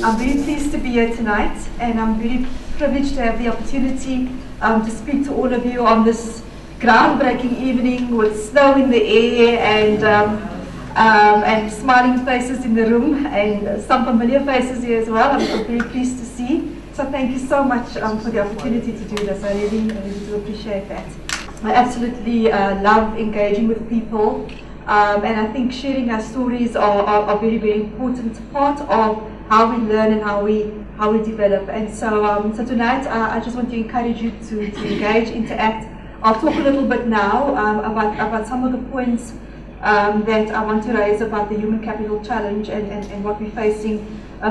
I'm very pleased to be here tonight, and I'm very privileged to have the opportunity to speak to all of you on this groundbreaking evening with snow in the air and smiling faces in the room, and some familiar faces here as well. I'm very pleased to see. So thank you so much for the opportunity to do this. I really do appreciate that. I absolutely love engaging with people, and I think sharing our stories are a very, very important part of how we learn and how we develop. And so, so tonight I just want to encourage you to engage, interact. I'll talk a little bit now about some of the points that I want to raise about the human capital challenge and what we're facing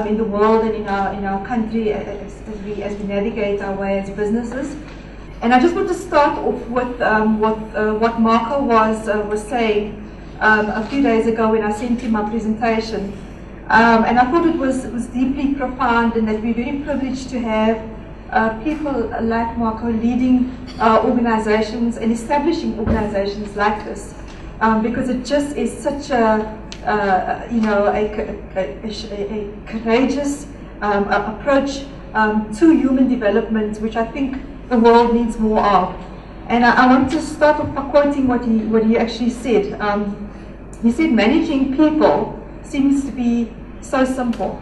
in the world and in our country as we navigate our way as businesses. And I just want to start off with what Marco was saying a few days ago when I sent him my presentation. And I thought it was deeply profound, and that we're very privileged to have people like Marco leading organizations and establishing organizations like this, because it just is such a courageous approach to human development, which I think the world needs more of. And I want to start off by quoting what he actually said. He said, managing people seems to be so simple,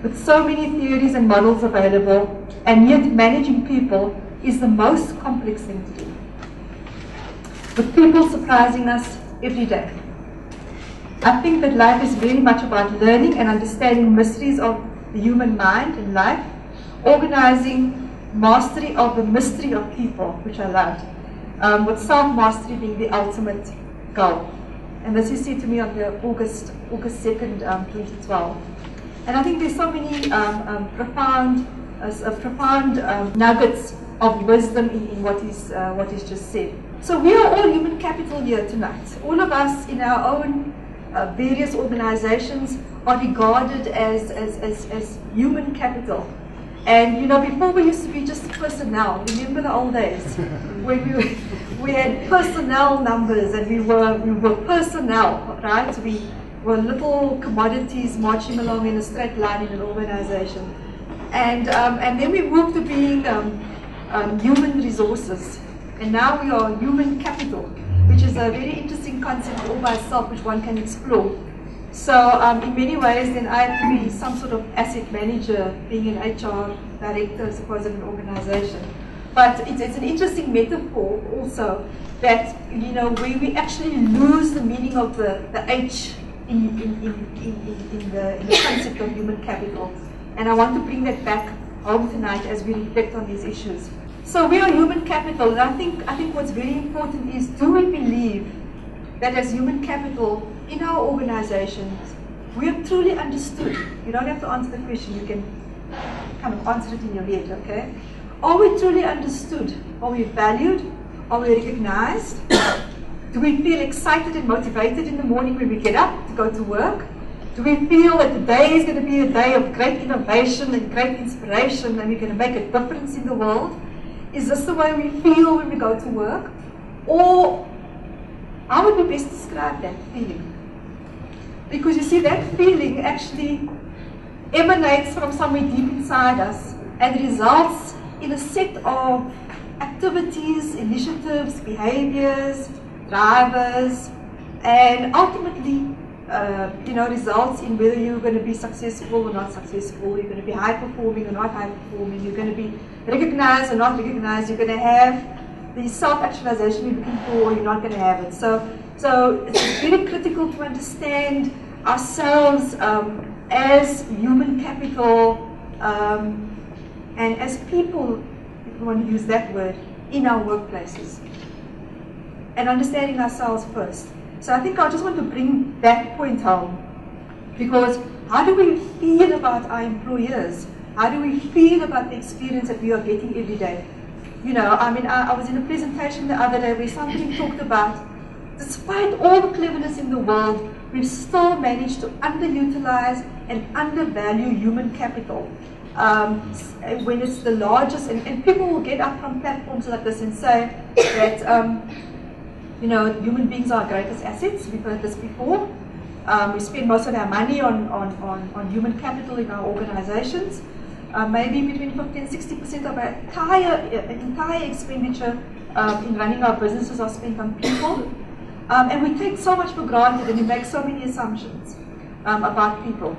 with so many theories and models available, and yet managing people is the most complex thing to do, with people surprising us every day. I think that life is very much about learning and understanding mysteries of the human mind and life, organizing mastery of the mystery of people, which I loved, with self-mastery being the ultimate goal. And this he said to me on the August 2nd, 2012. And I think there's so many profound nuggets of wisdom in what he's just said. So we are all human capital here tonight. All of us in our own various organizations are regarded as human capital. And you know, before we used to be just personnel. Remember the old days where we had personnel numbers, and we were personnel, right? We were little commodities marching along in a straight line in an organization. And then we moved to being human resources, and now we are human capital, which is a very interesting concept all by itself, which one can explore. So in many ways, then I have to be some sort of asset manager, being an HR director, I suppose, of an organization. But it's an interesting metaphor also, that, you know, where we actually lose the meaning of the H in the concept of human capital. And I want to bring that back home tonight as we reflect on these issues. So we are human capital, and I think what's very important is, do we believe that as human capital in our organizations, we are truly understood? You don't have to answer the question, you can kind of answer it in your head, okay? Are we truly understood? Are we valued? Are we recognized? Do we feel excited and motivated in the morning when we get up to go to work? Do we feel that today is going to be a day of great innovation and great inspiration, and we're going to make a difference in the world? Is this the way we feel when we go to work? Or how would we best describe that feeling? Because you see, that feeling actually emanates from somewhere deep inside us and results in a set of activities, initiatives, behaviors, drivers, and ultimately results in whether you're going to be successful or not successful, you're going to be high performing or not high performing, you're going to be recognized or not recognized, you're going to have the self-actualization you're looking for, or you're not going to have it. So it's very critical to understand ourselves as human capital and as people, if you want to use that word, in our workplaces, and understanding ourselves first. So I think I just want to bring that point home, because how do we feel about our employers? How do we feel about the experience that we are getting every day? You know, I mean, I was in a presentation the other day where somebody talked about, despite all the cleverness in the world, we've still managed to underutilize and undervalue human capital. When it's the largest, and people will get up from platforms like this and say that, you know, human beings are our greatest assets. We've heard this before. We spend most of our money on human capital in our organizations. Maybe between 50 and 60% of our entire expenditure in running our businesses are spent on people. And we take so much for granted and we make so many assumptions about people.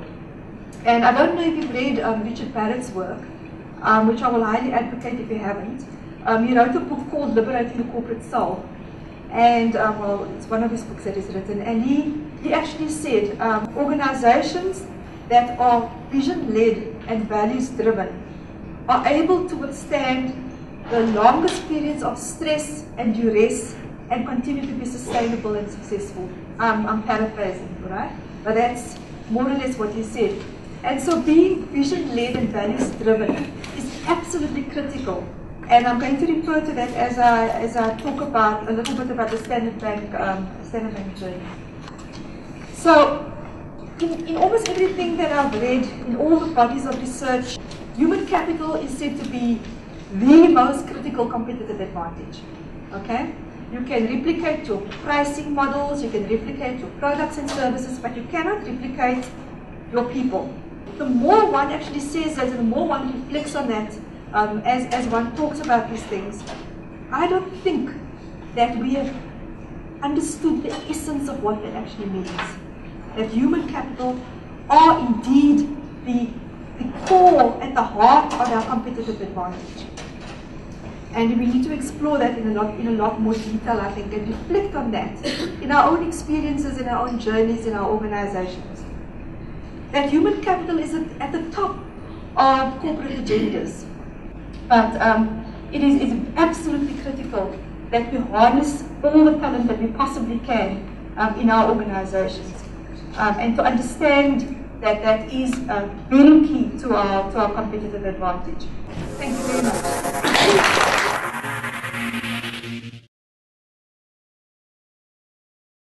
And I don't know if you've read Richard Barrett's work, which I will highly advocate if you haven't. He wrote a book called Liberating the Corporate Soul. And, well, it's one of his books that he's written. And he actually said organizations that are vision-led and values-driven are able to withstand the longest periods of stress and duress and continue to be sustainable and successful. I'm paraphrasing, right? But that's more or less what he said. And so being vision-led and values-driven is absolutely critical. And I'm going to refer to that as I talk about a little bit about the Standard Bank journey. So, in almost everything that I've read, in all the bodies of research, human capital is said to be the most critical competitive advantage. Okay? You can replicate your pricing models, you can replicate your products and services, but you cannot replicate your people. The more one actually says that, and the more one reflects on that, as one talks about these things, I don't think that we have understood the essence of what that actually means. That human capital are indeed the core at the heart of our competitive advantage. And we need to explore that in a lot more detail, I think, and reflect on that in our own experiences, in our own journeys, in our organizations. That human capital is at the top of corporate agendas. But it is absolutely critical that we harness all the talent that we possibly can in our organizations. And to understand that that is very key to our competitive advantage. Thank you very much.